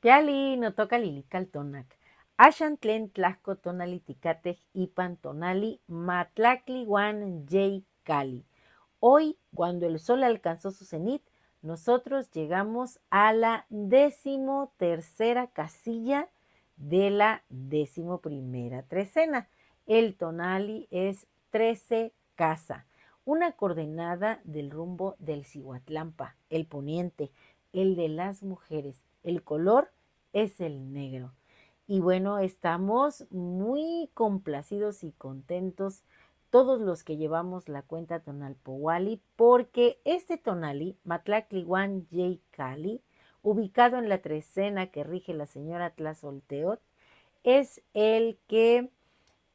Piali no toca lilical Ashan tlen tlaxco tonali ticatej ipan tonali matlacli wan yei cali. Hoy, cuando el sol alcanzó su cenit, nosotros llegamos a la 13ª casilla de la 11ª trecena. El tonali es 13 casa, una coordenada del rumbo del Cihuatlampa, el poniente, el de las mujeres. El color es el negro. Y bueno, estamos muy complacidos y contentos todos los que llevamos la cuenta Tonalpowali, porque este tonali, Matlaclihuan Yei Cali, ubicado en la trecena que rige la señora Tlazolteot, es el que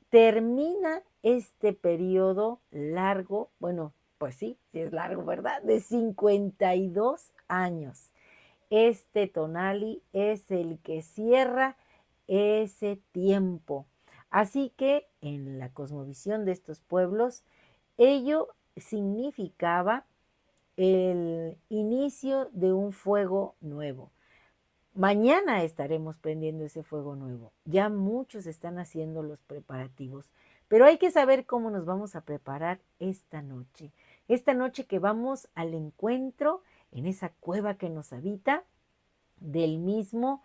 termina este periodo largo, bueno, pues sí es largo, ¿verdad? De 52 años. Este tonali es el que cierra ese tiempo. Así que en la cosmovisión de estos pueblos, ello significaba el inicio de un fuego nuevo. Mañana estaremos prendiendo ese fuego nuevo. Ya muchos están haciendo los preparativos, pero hay que saber cómo nos vamos a preparar esta noche. Esta noche que vamos al encuentro en esa cueva que nos habita del mismo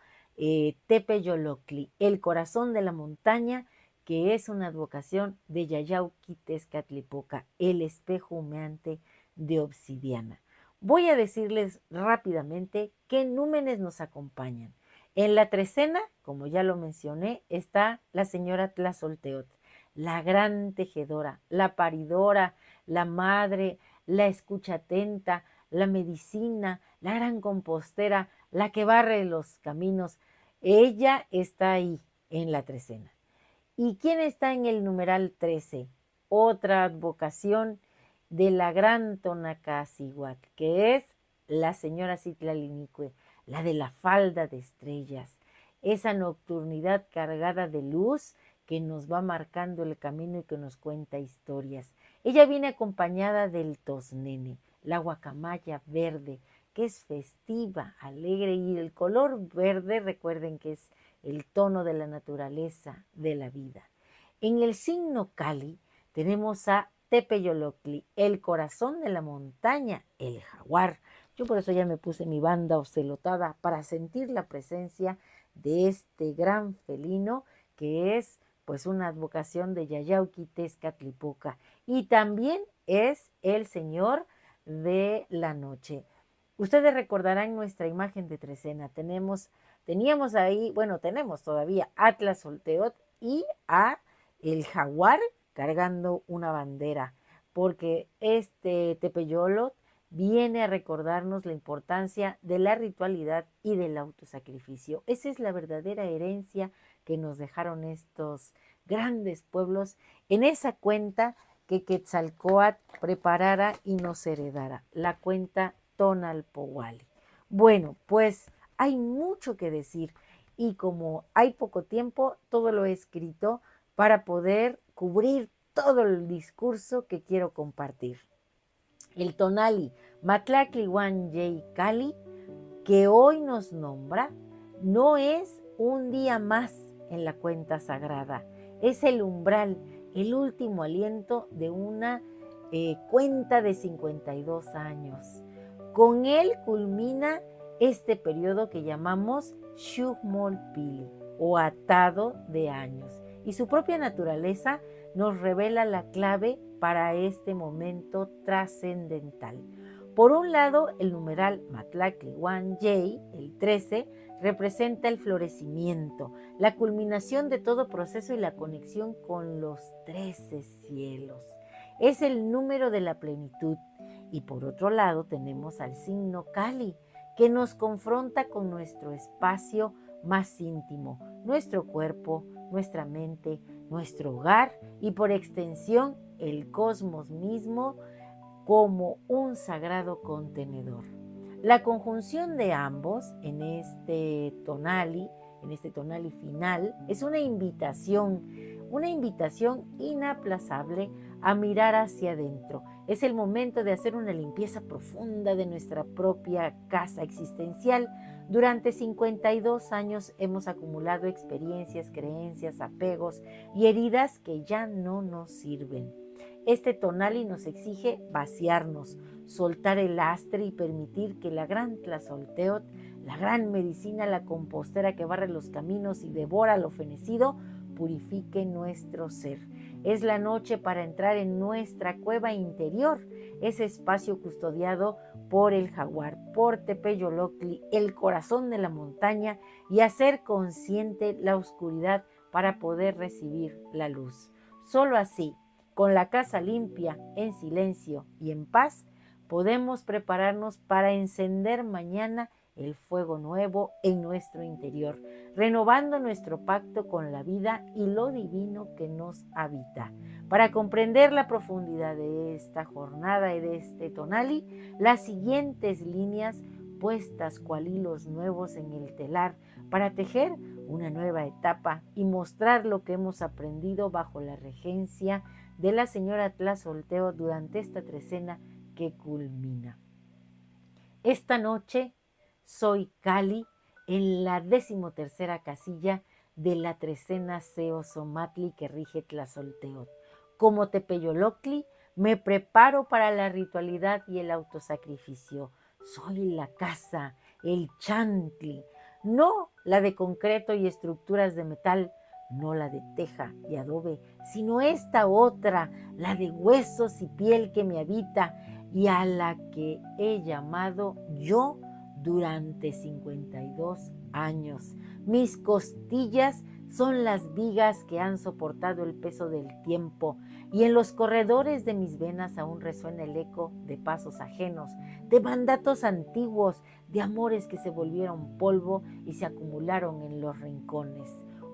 Tepeyolocli, el corazón de la montaña, que es una advocación de Yayauqui Tezcatlipoca, el espejo humeante de obsidiana. Voy a decirles rápidamente qué númenes nos acompañan. En la trecena, como ya lo mencioné, está la señora Tlazolteot, la gran tejedora, la paridora, la madre, la escucha atenta, la medicina, la gran compostera, la que barre los caminos. Ella está ahí en la trecena. ¿Y quién está en el numeral 13? Otra advocación de la gran Tonacaciguatl, que es la señora Citlalinicue, la de la falda de estrellas, esa nocturnidad cargada de luz que nos va marcando el camino y que nos cuenta historias. Ella viene acompañada del tosnene, la guacamaya verde, que es festiva, alegre, y el color verde, recuerden que es el tono de la naturaleza, de la vida. En el signo Cali tenemos a Tepeyolocli, el corazón de la montaña, el jaguar. Yo por eso ya me puse mi banda ocelotada para sentir la presencia de este gran felino que es pues una advocación de Yayauqui Tezcatlipoca y también es el señor de la noche. Ustedes recordarán nuestra imagen de trecena. Teníamos ahí, bueno, tenemos todavía a Tlazolteot y a el jaguar cargando una bandera, porque este Tepeyolot viene a recordarnos la importancia de la ritualidad y del autosacrificio. Esa es la verdadera herencia que nos dejaron estos grandes pueblos en esa cuenta que Quetzalcóatl preparara y nos heredara, la cuenta Tonalpowali. Bueno, pues hay mucho que decir y como hay poco tiempo, todo lo he escrito para poder cubrir todo el discurso que quiero compartir. El tonali Matlaclihuan Yei Cali, que hoy nos nombra, no es un día más en la cuenta sagrada, es el umbral, el último aliento de una cuenta de 52 años. Con él culmina este periodo que llamamos Shugmolpili o atado de años. Y su propia naturaleza nos revela la clave para este momento trascendental. Por un lado, el numeral Matlaclihuan Yei, el 13, representa el florecimiento, la culminación de todo proceso y la conexión con los 13 cielos. Es el número de la plenitud. Y por otro lado tenemos al signo Cali, que nos confronta con nuestro espacio más íntimo, nuestro cuerpo, nuestra mente, nuestro hogar y por extensión el cosmos mismo como un sagrado contenedor. La conjunción de ambos en este tonali final, es una invitación inaplazable a mirar hacia adentro. Es el momento de hacer una limpieza profunda de nuestra propia casa existencial. Durante 52 años hemos acumulado experiencias, creencias, apegos y heridas que ya no nos sirven. Este tonali nos exige vaciarnos, soltar el lastre y permitir que la gran Tlazolteotl, la gran medicina, la compostera que barre los caminos y devora lo fenecido, purifique nuestro ser. Es la noche para entrar en nuestra cueva interior, ese espacio custodiado por el jaguar, por Tepeyoloctli, el corazón de la montaña, y hacer consciente la oscuridad para poder recibir la luz. Solo así, con la casa limpia, en silencio y en paz, podemos prepararnos para encender mañana el fuego nuevo en nuestro interior, renovando nuestro pacto con la vida y lo divino que nos habita. Para comprender la profundidad de esta jornada y de este tonali, las siguientes líneas puestas cual hilos nuevos en el telar para tejer una nueva etapa y mostrar lo que hemos aprendido bajo la regencia de la señora Tlazolteotl durante esta trecena que culmina. Esta noche soy Kali en la 13ª casilla de la trecena Seosomatli que rige Tlazolteotl. Como Tepeyoloctli, me preparo para la ritualidad y el autosacrificio. Soy la casa, el chantli, no la de concreto y estructuras de metal, no la de teja y adobe, sino esta otra, la de huesos y piel que me habita y a la que he llamado yo durante 52 años. Mis costillas son las vigas que han soportado el peso del tiempo y en los corredores de mis venas aún resuena el eco de pasos ajenos, de mandatos antiguos, de amores que se volvieron polvo y se acumularon en los rincones.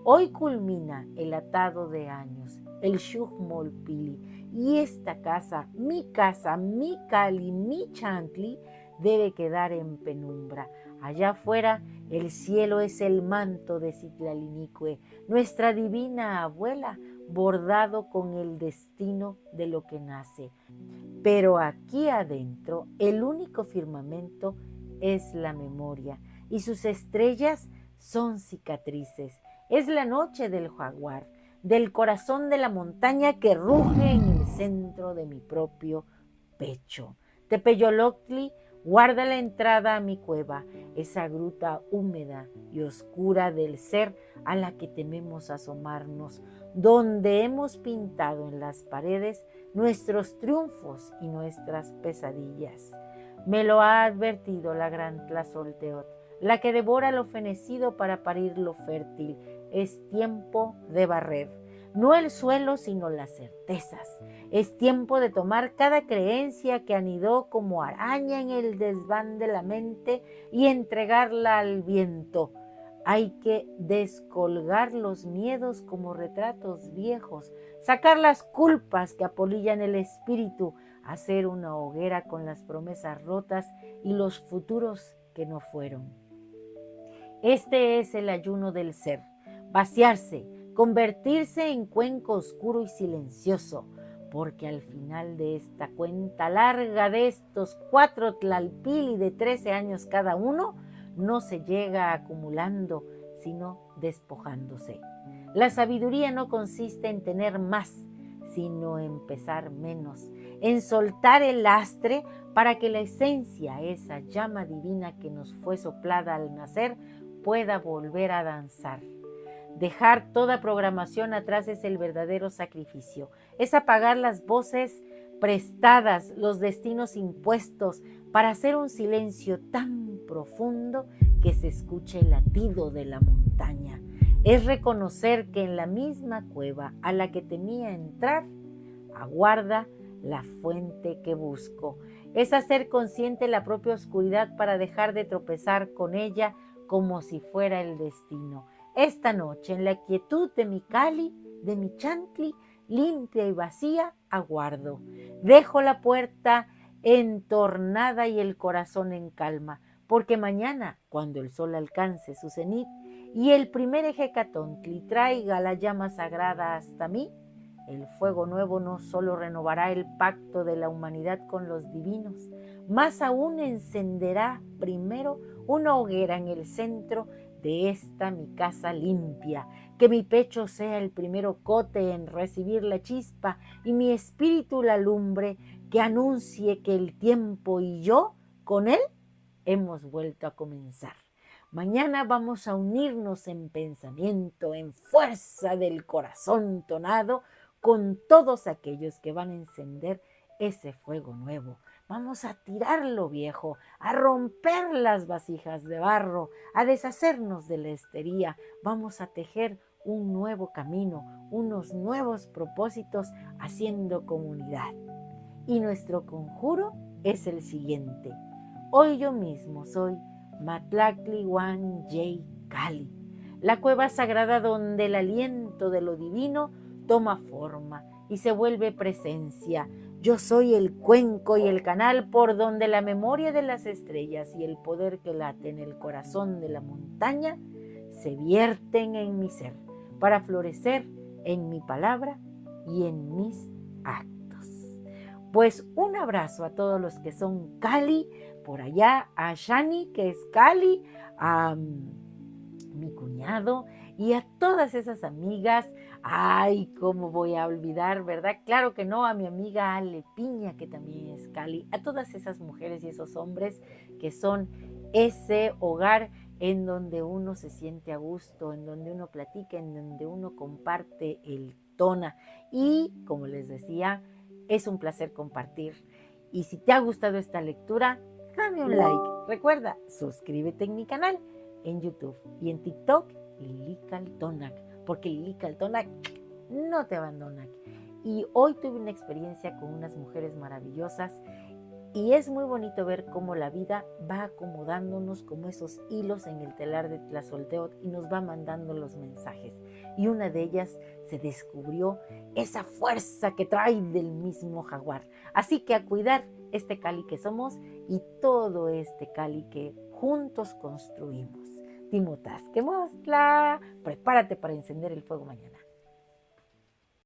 Hoy culmina el atado de años, el Shugmolpili, y esta casa, mi Kali, mi Chantli, debe quedar en penumbra. Allá afuera, el cielo es el manto de Citlalinicue, nuestra divina abuela, bordado con el destino de lo que nace. Pero aquí adentro, el único firmamento es la memoria, y sus estrellas son cicatrices. Es la noche del jaguar, del corazón de la montaña que ruge en el centro de mi propio pecho. Tepeyoloctli guarda la entrada a mi cueva, esa gruta húmeda y oscura del ser a la que tememos asomarnos, donde hemos pintado en las paredes nuestros triunfos y nuestras pesadillas. Me lo ha advertido la gran Tlazolteotl, la que devora lo fenecido para parir lo fértil. Es tiempo de barrer, no el suelo, sino las certezas. Es tiempo de tomar cada creencia que anidó como araña en el desván de la mente y entregarla al viento. Hay que descolgar los miedos como retratos viejos, sacar las culpas que apolillan el espíritu, hacer una hoguera con las promesas rotas y los futuros que no fueron. Este es el ayuno del ser. Vaciarse, convertirse en cuenco oscuro y silencioso, porque al final de esta cuenta larga de estos 4 tlalpili de 13 años cada uno, no se llega acumulando, sino despojándose. La sabiduría no consiste en tener más, sino en pesar menos, en soltar el lastre para que la esencia, esa llama divina que nos fue soplada al nacer, pueda volver a danzar. Dejar toda programación atrás es el verdadero sacrificio. Es apagar las voces prestadas, los destinos impuestos, para hacer un silencio tan profundo que se escuche el latido de la montaña. Es reconocer que en la misma cueva a la que temía entrar, aguarda la fuente que busco. Es hacer consciente la propia oscuridad para dejar de tropezar con ella como si fuera el destino. Esta noche, en la quietud de mi Kali, de mi Chantli, limpia y vacía, aguardo. Dejo la puerta entornada y el corazón en calma, porque mañana, cuando el sol alcance su cenit y el primer Ejecatontli traiga la llama sagrada hasta mí, El fuego nuevo no solo renovará el pacto de la humanidad con los divinos, más aún encenderá primero una hoguera en el centro de esta mi casa limpia, que mi pecho sea el primero cote en recibir la chispa y mi espíritu la lumbre que anuncie que el tiempo y yo con él hemos vuelto a comenzar. Mañana vamos a unirnos en pensamiento, en fuerza del corazón tonado, con todos aquellos que van a encender ese fuego nuevo. Vamos a tirar lo viejo, a romper las vasijas de barro, a deshacernos de la estería. Vamos a tejer un nuevo camino, unos nuevos propósitos, haciendo comunidad. Y nuestro conjuro es el siguiente. Hoy yo mismo soy Matlactli Wan Yey Cali, la cueva sagrada donde el aliento de lo divino toma forma y se vuelve presencia. Yo soy el cuenco y el canal por donde la memoria de las estrellas y el poder que late en el corazón de la montaña se vierten en mi ser para florecer en mi palabra y en mis actos. Pues un abrazo a todos los que son Cali, por allá a Shani, que es Cali, a mi cuñado y a todas esas amigas. Ay, cómo voy a olvidar, ¿verdad? Claro que no, a mi amiga Ale Piña, que también es Cali, a todas esas mujeres y esos hombres que son ese hogar en donde uno se siente a gusto, en donde uno platica, en donde uno comparte el tona. Y como les decía, es un placer compartir. Y si te ha gustado esta lectura, dame un like. Recuerda, suscríbete en mi canal en YouTube y en TikTok, Lili Caltonac, porque Lili Caltonac no te abandona. Y hoy tuve una experiencia con unas mujeres maravillosas y es muy bonito ver cómo la vida va acomodándonos como esos hilos en el telar de Tlazolteotl y nos va mandando los mensajes. Y una de ellas se descubrió esa fuerza que trae del mismo jaguar. Así que a cuidar este Cali que somos y todo este Cali que juntos construimos. Timotasque Mostla, prepárate para encender el fuego mañana.